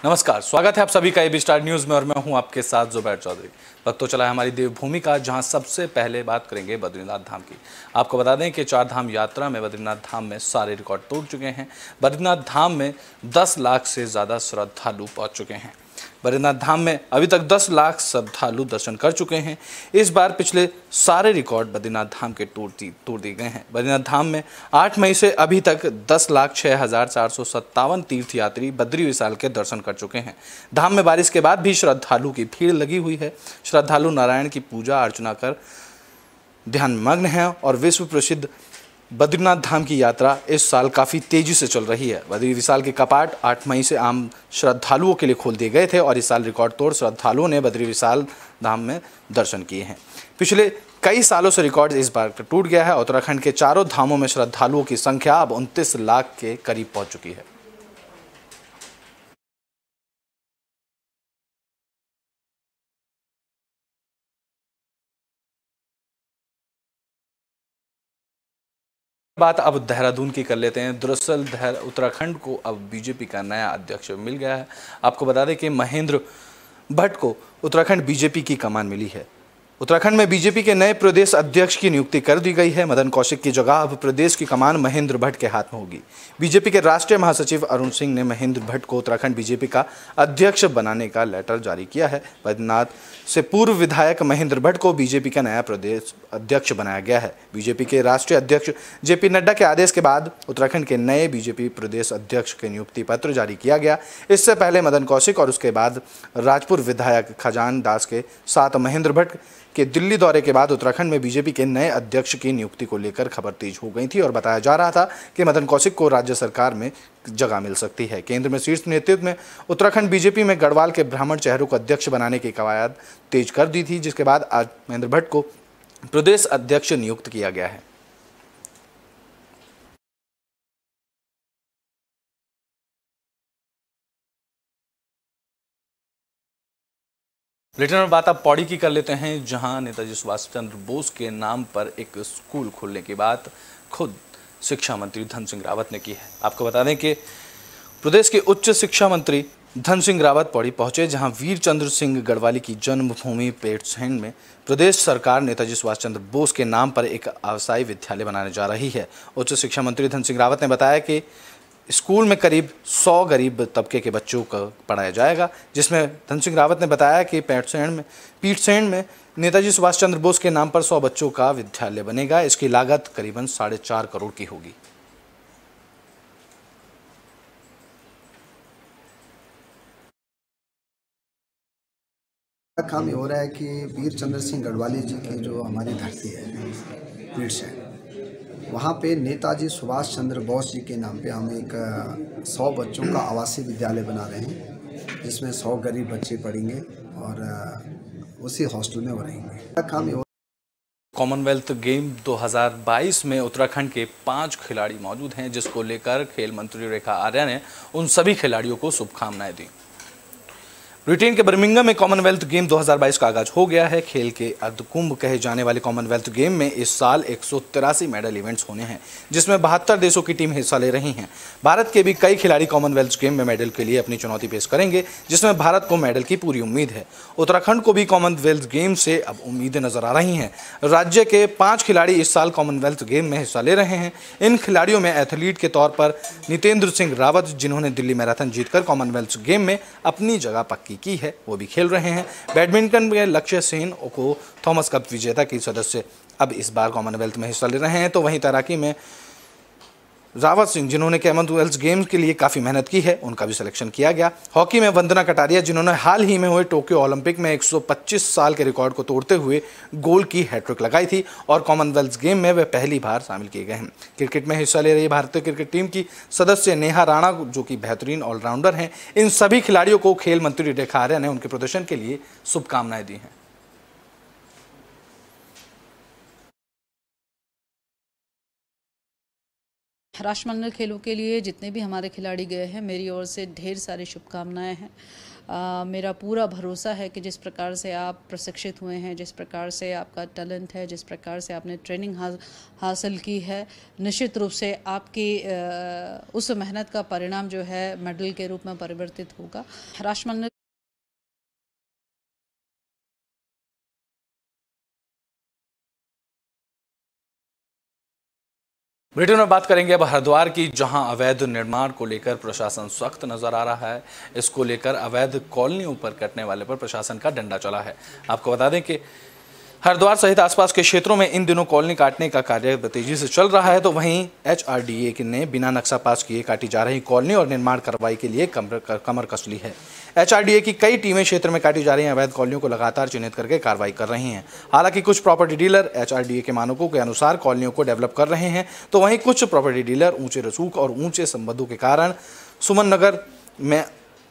नमस्कार, स्वागत है आप सभी का एबी स्टार न्यूज में और मैं हूं आपके साथ जुबैर चौधरी। वक्त तो चला है हमारी देवभूमि का, जहां सबसे पहले बात करेंगे बद्रीनाथ धाम की। आपको बता दें कि 4 धाम यात्रा में बद्रीनाथ धाम में सारे रिकॉर्ड तोड़ चुके हैं। बद्रीनाथ धाम में 10 लाख से ज़्यादा श्रद्धालु पहुंच चुके हैं। बद्रीनाथ धाम में अभी तक 10 लाख श्रद्धालु दर्शन कर चुके हैं। इस बार पिछले सारे रिकॉर्ड बद्रीनाथ धाम के तोड़ दिए गए हैं। बद्रीनाथ धाम में 8 मई से अभी तक 10,06,457 तीर्थयात्री बद्री विशाल के दर्शन कर चुके हैं। धाम में बारिश के बाद भी श्रद्धालु की भीड़ लगी हुई है। श्रद्धालु नारायण की पूजा अर्चना कर ध्यानमग्न हैं और विश्व प्रसिद्ध बद्रीनाथ धाम की यात्रा इस साल काफ़ी तेजी से चल रही है। बद्री विशाल के कपाट 8 मई से आम श्रद्धालुओं के लिए खोल दिए गए थे और इस साल रिकॉर्ड तोड़ श्रद्धालुओं ने बद्री विशाल धाम में दर्शन किए हैं। पिछले कई सालों से रिकॉर्ड इस बार टूट गया है। उत्तराखंड के चारों धामों में श्रद्धालुओं की संख्या अब 29 लाख के करीब पहुंच चुकी है। बात अब देहरादून की कर लेते हैं। दरअसल उत्तराखंड को अब बीजेपी का नया अध्यक्ष मिल गया है। आपको बता दें कि महेंद्र भट्ट को उत्तराखंड बीजेपी की कमान मिली है। उत्तराखंड में बीजेपी के नए प्रदेश अध्यक्ष की नियुक्ति कर दी गई है। मदन कौशिक की जगह अब प्रदेश की कमान महेंद्र भट्ट के हाथ में होगी। बीजेपी के राष्ट्रीय महासचिव अरुण सिंह ने महेंद्र भट्ट को उत्तराखंड बीजेपी का अध्यक्ष बनाने का लेटर जारी किया है। बद्रीनाथ से पूर्व विधायक महेंद्र भट्ट को बीजेपी का नया प्रदेश अध्यक्ष बनाया गया है। बीजेपी के राष्ट्रीय अध्यक्ष जेपी नड्डा के आदेश के बाद उत्तराखंड के नए बीजेपी प्रदेश अध्यक्ष के नियुक्ति पत्र जारी किया गया। इससे पहले मदन कौशिक और उसके बाद राजपुर विधायक खजान दास के साथ महेंद्र भट्ट के दिल्ली दौरे के बाद उत्तराखंड में बीजेपी के नए अध्यक्ष की नियुक्ति को लेकर खबर तेज हो गई थी और बताया जा रहा था कि मदन कौशिक को राज्य सरकार में जगह मिल सकती है। केंद्र में शीर्ष नेतृत्व में उत्तराखंड बीजेपी में गढ़वाल के ब्राह्मण चेहरों को अध्यक्ष बनाने की कवायद तेज कर दी थी, जिसके बाद आज महेंद्र भट्ट को प्रदेश अध्यक्ष नियुक्त किया गया है। बुलेटिन में बात आप पौड़ी की कर लेते हैं, जहां नेताजी सुभाष चंद्र बोस के नाम पर एक स्कूल खोलने की बात खुद शिक्षा मंत्री धन सिंह रावत ने की है। आपको बता दें कि प्रदेश के उच्च शिक्षा मंत्री धन सिंह रावत पौड़ी पहुंचे, जहां वीर चंद्र सिंह गढ़वाली की जन्मभूमि पेड़सेन में प्रदेश सरकार नेताजी सुभाष चंद्र बोस के नाम पर एक आवासीय विद्यालय बनाने जा रही है। उच्च शिक्षा मंत्री धन सिंह रावत ने बताया कि स्कूल में करीब 100 गरीब तबके के बच्चों को पढ़ाया जाएगा, जिसमें धन सिंह रावत ने बताया कि पीठसेन में नेताजी सुभाष चंद्र बोस के नाम पर 100 बच्चों का विद्यालय बनेगा। इसकी लागत करीबन 4.5 करोड़ की होगी। काम ये हो रहा है कि वीर चंद्र सिंह गढ़वाली जी की जो हमारी धरती है पीठसेन, वहाँ पे नेताजी सुभाष चंद्र बोस जी के नाम पे हम एक 100 बच्चों का आवासीय विद्यालय बना रहे हैं, जिसमें 100 गरीब बच्चे पढ़ेंगे और उसी हॉस्टल में वो रहेंगे। काम कॉमनवेल्थ गेम 2022 में उत्तराखंड के 5 खिलाड़ी मौजूद हैं, जिसको लेकर खेल मंत्री रेखा आर्या ने उन सभी खिलाड़ियोओं को शुभकामनाएं दी। ब्रिटेन के बर्मिंघम में कॉमनवेल्थ गेम 2022 का आगाज हो गया है। खेल के अर्धकुंभ कहे जाने वाले कॉमनवेल्थ गेम में इस साल 183 मेडल इवेंट्स होने हैं, जिसमें 72 देशों की टीम हिस्सा ले रही हैं। भारत के भी कई खिलाड़ी कॉमनवेल्थ गेम में मेडल के लिए अपनी चुनौती पेश करेंगे, जिसमें भारत को मेडल की पूरी उम्मीद है। उत्तराखंड को भी कॉमनवेल्थ गेम से अब उम्मीदें नजर आ रही हैं। राज्य के 5 खिलाड़ी इस साल कॉमनवेल्थ गेम में हिस्सा ले रहे हैं। इन खिलाड़ियों में एथलीट के तौर पर नितेंद्र सिंह रावत, जिन्होंने दिल्ली मैराथन जीतकर कॉमनवेल्थ गेम में अपनी जगह पक्की की है, वो भी खेल रहे हैं। बैडमिंटन में लक्ष्य सेन को थॉमस कप विजेता के सदस्य अब इस बार कॉमनवेल्थ में हिस्सा ले रहे हैं। तो वहीं तैराकी में रावत सिंह, जिन्होंने कॉमनवेल्थ गेम्स के लिए काफ़ी मेहनत की है, उनका भी सिलेक्शन किया गया। हॉकी में वंदना कटारिया, जिन्होंने हाल ही में हुए टोक्यो ओलंपिक में 125 साल के रिकॉर्ड को तोड़ते हुए गोल की हैट्रिक लगाई थी और कॉमनवेल्थ गेम में वे पहली बार शामिल किए गए हैं। क्रिकेट में हिस्सा ले रही भारतीय क्रिकेट टीम की सदस्य नेहा राणा, जो कि बेहतरीन ऑलराउंडर हैं, इन सभी खिलाड़ियों को खेल मंत्री रेखा आर्या ने उनके प्रदर्शन के लिए शुभकामनाएं दी हैं। राष्ट्रमंडल खेलों के लिए जितने भी हमारे खिलाड़ी गए हैं, मेरी ओर से ढेर सारी शुभकामनाएं हैं। मेरा पूरा भरोसा है कि जिस प्रकार से आप प्रशिक्षित हुए हैं, जिस प्रकार से आपका टैलेंट है, जिस प्रकार से आपने ट्रेनिंग हासिल की है, निश्चित रूप से आपकी उस मेहनत का परिणाम जो है मेडल के रूप में परिवर्तित होगा। राष्ट्रमंडल ब्रिटेन में बात करेंगे अब हरिद्वार की, जहां अवैध निर्माण को लेकर प्रशासन सख्त नजर आ रहा है। इसको लेकर अवैध कॉलोनियों पर कटने वाले पर प्रशासन का डंडा चला है। आपको बता दें कि हरिद्वार सहित आसपास के क्षेत्रों में इन दिनों कॉलोनी काटने का कार्य तेजी से चल रहा है, तो वहीं HRDA ने बिना नक्शा पास किए काटी जा रही कॉलोनी और निर्माण कार्रवाई के लिए कमर कस ली है। HRDA की कई टीमें क्षेत्र में काटी जा रही अवैध कॉलोनियों को लगातार चिन्हित करके कार्रवाई कर रही हैं। हालांकि कुछ प्रॉपर्टी डीलर HRDA के मानकों के अनुसार कॉलोनियों को डेवलप कर रहे हैं, तो वहीं कुछ प्रॉपर्टी डीलर ऊंचे रसूख और ऊंचे संबंधों के कारण सुमन नगर में,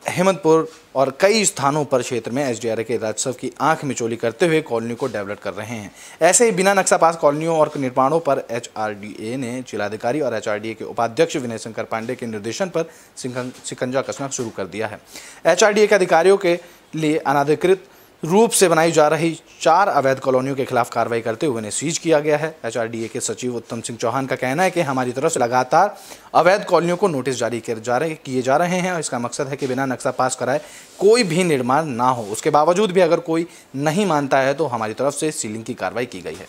हेमंतपुर और कई स्थानों पर क्षेत्र में HDRA के राजस्व की आंख मिचौली करते हुए कॉलोनी को डेवलप कर रहे हैं। ऐसे ही बिना नक्शा पास कॉलोनियों और निर्माणों पर HRDA ने जिलाधिकारी और HRDA के उपाध्यक्ष विनय शंकर पांडे के निर्देशन पर शिकंजा कसना शुरू कर दिया है। HRDA के अधिकारियों के लिए अनाधिकृत रूप से बनाई जा रही 4 अवैध कॉलोनियों के खिलाफ कार्रवाई करते हुए उन्हें सीज किया गया है। HRDA के सचिव उत्तम सिंह चौहान का कहना है कि हमारी तरफ से लगातार अवैध कॉलोनियों को नोटिस जारी किए जा रहे हैं और इसका मकसद है कि बिना नक्शा पास कराए कोई भी निर्माण ना हो। उसके बावजूद भी अगर कोई नहीं मानता है तो हमारी तरफ से सीलिंग की कार्रवाई की गई है।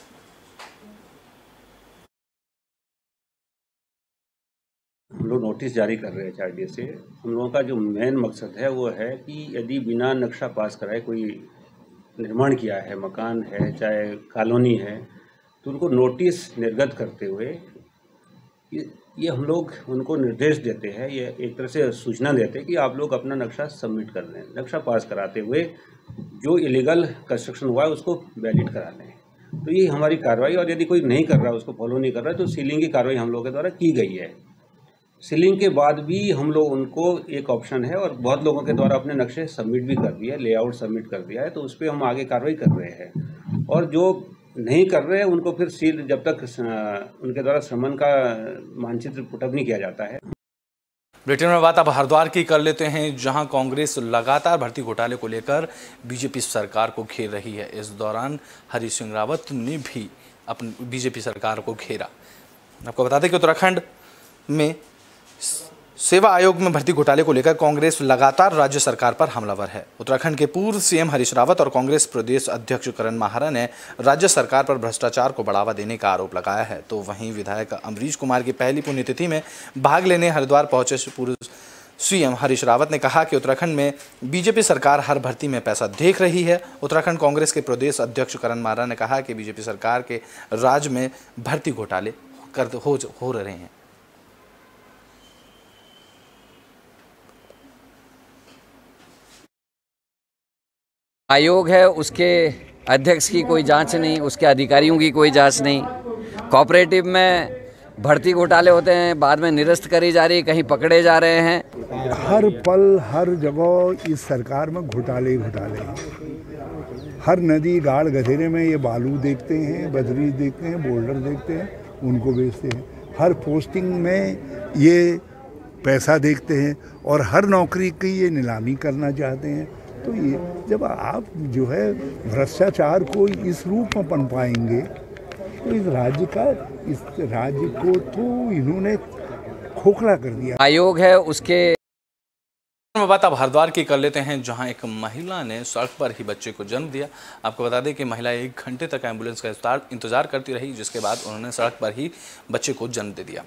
हम लोग नोटिस जारी कर रहे हैं HRDA से। हम लोगों का जो मेन मकसद है वो है कि यदि बिना नक्शा पास कराए कोई निर्माण किया है, मकान है, चाहे कॉलोनी है, तो उनको नोटिस निर्गत करते हुए ये हम लोग उनको निर्देश देते हैं, ये एक तरह से सूचना देते हैं कि आप लोग अपना नक्शा सबमिट कर लें। नक्शा पास कराते हुए जो इलीगल कंस्ट्रक्शन हुआ है उसको वैलिड करा लें। तो ये हमारी कार्रवाई, और यदि कोई नहीं कर रहा, उसको फॉलो नहीं कर रहा, तो सीलिंग की कार्रवाई हम लोगों के द्वारा की गई है। सीलिंग के बाद भी हम लोग उनको एक ऑप्शन है, और बहुत लोगों के द्वारा अपने नक्शे सबमिट भी कर दिया है, लेआउट सबमिट कर दिया है, तो उस पर हम आगे कार्रवाई कर रहे हैं। और जो नहीं कर रहे हैं उनको फिर सील, जब तक उनके द्वारा समन का मानचित्र पुटअप नहीं किया जाता है। ब्रिटेन में बात अब हरिद्वार की कर लेते हैं, जहां कांग्रेस लगातार भर्ती घोटाले को लेकर बीजेपी सरकार को घेर रही है। इस दौरान हरीश सिंह रावत ने भी अपनी बीजेपी सरकार को घेरा। आपको बता दें कि उत्तराखंड में सेवा आयोग में भर्ती घोटाले को लेकर कांग्रेस लगातार राज्य सरकार पर हमलावर है। उत्तराखंड के पूर्व CM हरीश रावत और कांग्रेस प्रदेश अध्यक्ष करण माहरा ने राज्य सरकार पर भ्रष्टाचार को बढ़ावा देने का आरोप लगाया है। तो वहीं विधायक अमरीश कुमार की पहली पुण्यतिथि में भाग लेने हरिद्वार पहुंचे पूर्व CM हरीश रावत ने कहा कि उत्तराखंड में बीजेपी सरकार हर भर्ती में पैसा देख रही है। उत्तराखंड कांग्रेस के प्रदेश अध्यक्ष करण माहरा ने कहा कि बीजेपी सरकार के राज में भर्ती घोटाले हो रहे हैं। आयोग है, उसके अध्यक्ष की कोई जांच नहीं, उसके अधिकारियों की कोई जांच नहीं। कोऑपरेटिव में भर्ती घोटाले होते हैं, बाद में निरस्त करी जा रही, कहीं पकड़े जा रहे हैं। हर पल हर जगह इस सरकार में घोटाले घोटाले हैं। हर नदी गाड़ गधेरे में ये बालू देखते हैं, बजरी देखते हैं, बोल्डर देखते हैं, उनको बेचते हैं। हर पोस्टिंग में ये पैसा देखते हैं और हर नौकरी की ये नीलामी करना चाहते हैं। तो ये जब आप जो है भ्रष्टाचार को इस रूप में पनपाएंगे तो इस राज्य को तो इन्होंने खोखला कर दिया। आयोग है, उसके बात अब हरिद्वार की कर लेते हैं, जहां एक महिला ने सड़क पर ही बच्चे को जन्म दिया। आपको बता दें कि महिला 1 घंटे तक एम्बुलेंस का इंतजार करती रही, जिसके बाद उन्होंने सड़क पर ही बच्चे को जन्म दे दिया।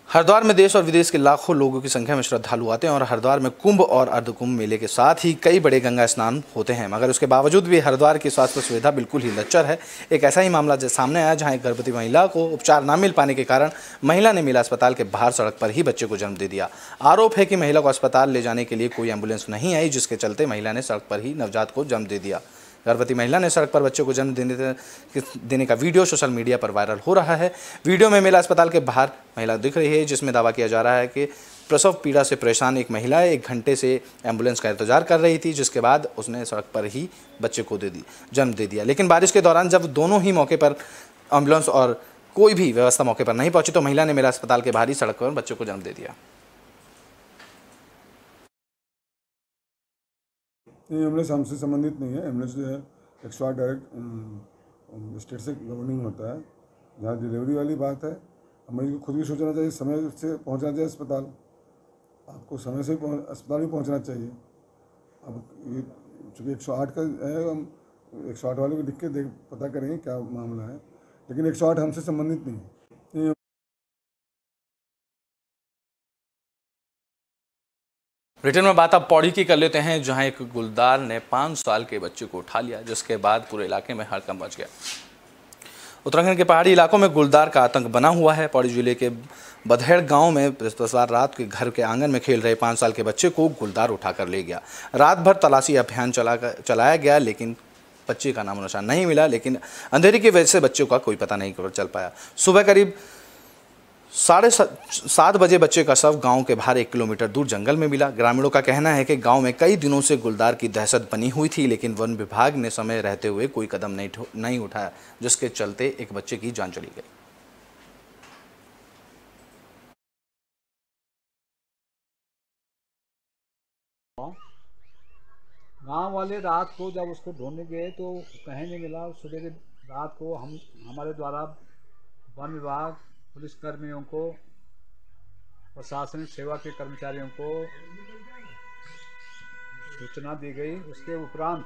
हरिद्वार में देश और विदेश के लाखों लोगों की संख्या में श्रद्धालु आते हैं और हरिद्वार में कुंभ और अर्धकुंभ मेले के साथ ही कई बड़े गंगा स्नान होते हैं, मगर उसके बावजूद भी हरिद्वार की स्वास्थ्य सुविधा बिल्कुल ही लच्चर है। एक ऐसा ही मामला सामने आया जहां एक गर्भवती महिला को उपचार न मिल पाने के कारण महिला ने मेला अस्पताल के बाहर सड़क पर ही बच्चे को जन्म दे दिया। आरोप है कि महिला को अस्पताल ले जाने के लिए कोई एम्बुलेंस नहीं आई, जिसके चलते महिला ने सड़क पर ही नवजात को जन्म दे दिया। गर्भवती महिला ने सड़क पर बच्चे को जन्म देने का वीडियो सोशल मीडिया पर वायरल हो रहा है। वीडियो में मेला अस्पताल के बाहर महिला दिख रही है, जिसमें दावा किया जा रहा है कि प्रसव पीड़ा से परेशान एक महिला 1 घंटे से एम्बुलेंस का इंतजार कर रही थी, जिसके बाद उसने सड़क पर ही बच्चे को जन्म दे दिया। लेकिन बारिश के दौरान जब दोनों ही मौके पर एम्बुलेंस और कोई भी व्यवस्था मौके पर नहीं पहुंची, तो महिला ने मेला अस्पताल के बाहर ही सड़क पर बच्चे को जन्म दे दिया। ये एम्बुलेंस हमसे संबंधित नहीं है। एम्बुलेंस जो है 108 डायरेक्ट स्टेट से गवर्निंग होता है। जहाँ डिलीवरी वाली बात है, मरीज को खुद भी सोचना चाहिए, समय से पहुँचना चाहिए अस्पताल। आपको समय से अस्पताल भी पहुँचना चाहिए। अब ये चूँकि 108 का है, हम 108 वाले को लिख के पता करेंगे क्या मामला है, लेकिन 108 हमसे संबंधित नहीं है। ब्रिटेन में बात अब पौड़ी की कर लेते हैं, जहां एक गुलदार ने 5 साल के बच्चे को उठा लिया, जिसके बाद पूरे इलाके में हड़कंप मच गया। उत्तराखंड के पहाड़ी इलाकों में गुलदार का आतंक बना हुआ है। पौड़ी जिले के बधेड़ गांव में बृहस्पतिवार रात के घर के आंगन में खेल रहे 5 साल के बच्चे को गुलदार उठाकर ले गया। रात भर तलाशी अभियान चलाया गया, लेकिन बच्चे का नामो निशान नहीं मिला। लेकिन अंधेरे की वजह से बच्चों का कोई पता नहीं चल पाया। सुबह करीब 7:30 बजे बच्चे का शव गांव के बाहर 1 किलोमीटर दूर जंगल में मिला। ग्रामीणों का कहना है कि गांव में कई दिनों से गुलदार की दहशत बनी हुई थी, लेकिन वन विभाग ने समय रहते हुए कोई कदम नहीं उठाया, जिसके चलते एक बच्चे की जान चली गई। गांव वाले रात को जब उसको ढूंढने गए तो कहीं नहीं मिला। सुबह के रात को हमारे द्वारा वन विभाग, पुलिस कर्मियों को, प्रशासनिक सेवा के कर्मचारियों को सूचना दी गई। उसके उपरांत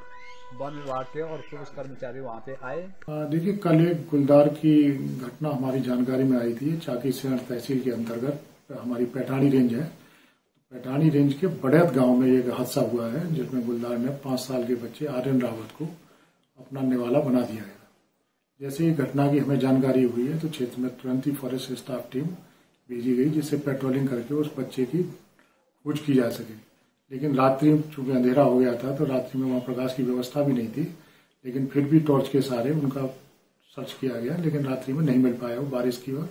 वन विभाग के और पुलिस कर्मचारी वहां पे आए। देखिए, कल एक गुलदार की घटना हमारी जानकारी में आई थी। चाकी सेण तहसील के अंतर्गत हमारी पैठानी रेंज है। पैठानी रेंज के बड़ैत गांव में एक हादसा हुआ है, जिसमें गुलदार ने 5 साल के बच्चे आर्यन रावत को अपना निवाला बना दिया है। जैसे ही घटना की हमें जानकारी हुई है तो क्षेत्र में तुरंत ही फॉरेस्ट स्टाफ टीम भेजी गई, जिससे पेट्रोलिंग करके उस बच्चे की खोज की जा सके। लेकिन रात्रि चूंकि अंधेरा हो गया था तो रात्रि में वहां प्रकाश की व्यवस्था भी नहीं थी, लेकिन फिर भी टॉर्च के सहारे उनका सर्च किया गया, लेकिन रात्रि में नहीं मिल पाया वो बारिश की वजह।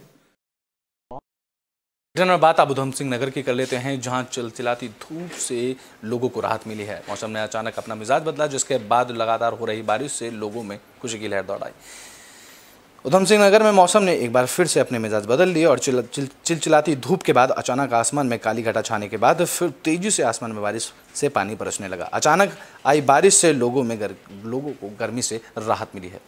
में बात अब उधम सिंह नगर की कर लेते हैं, जहां चिलचिलाती धूप से लोगों को राहत मिली है। मौसम ने अचानक अपना मिजाज बदला, जिसके बाद लगातार हो रही बारिश से लोगों में खुशी की लहर दौड़ आई। उधम सिंह नगर में मौसम ने एक बार फिर से अपने मिजाज बदल लिए और चिलचिलाती धूप के बाद अचानक आसमान में काली घटा छाने के बाद फिर तेजी से आसमान में बारिश से पानी बरसने लगा। अचानक आई बारिश से लोगों को गर्मी से राहत मिली है।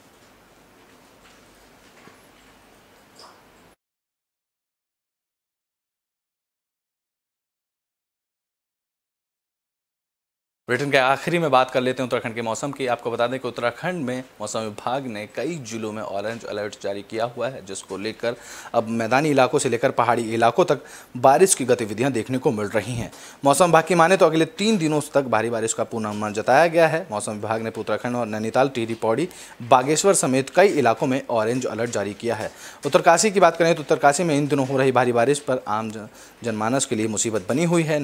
ब्रिटेन के आखिरी में बात कर लेते हैं उत्तराखंड के मौसम की। आपको बता दें कि उत्तराखंड में मौसम विभाग ने कई जिलों में ऑरेंज अलर्ट जारी किया हुआ है, जिसको लेकर अब मैदानी इलाकों से लेकर पहाड़ी इलाकों तक बारिश की गतिविधियां देखने को मिल रही हैं। मौसम विभाग की माने तो अगले 3 दिनों तक भारी बारिश का पूर्वानुमान जताया गया है। मौसम विभाग ने उत्तराखंड और नैनीताल, टिहरी, पौड़ी, बागेश्वर समेत कई इलाकों में ऑरेंज अलर्ट जारी किया है। उत्तरकाशी की बात करें तो उत्तरकाशी में इन दिनों हो रही भारी बारिश पर आम जनमानस के लिए मुसीबत बनी हुई है।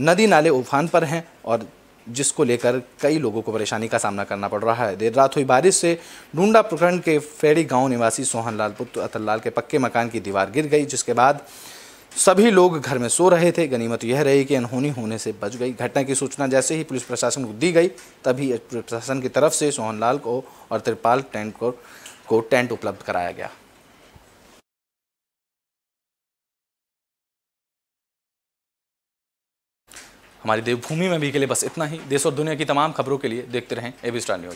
नदी नाले उफान पर हैं और जिसको लेकर कई लोगों को परेशानी का सामना करना पड़ रहा है। देर रात हुई बारिश से डूंडा प्रखंड के फेड़ी गांव निवासी सोहनलाल पुत्र अतुललाल के पक्के मकान की दीवार गिर गई, जिसके बाद सभी लोग घर में सो रहे थे। गनीमत यह रही कि अनहोनी होने से बच गई। घटना की सूचना जैसे ही पुलिस प्रशासन को दी गई, तभी प्रशासन की तरफ से सोहनलाल को और त्रिपाल टेंट उपलब्ध कराया गया। हमारी देवभूमि में भी के लिए बस इतना ही। देश और दुनिया की तमाम खबरों के लिए देखते रहें एबी स्टार न्यूज़।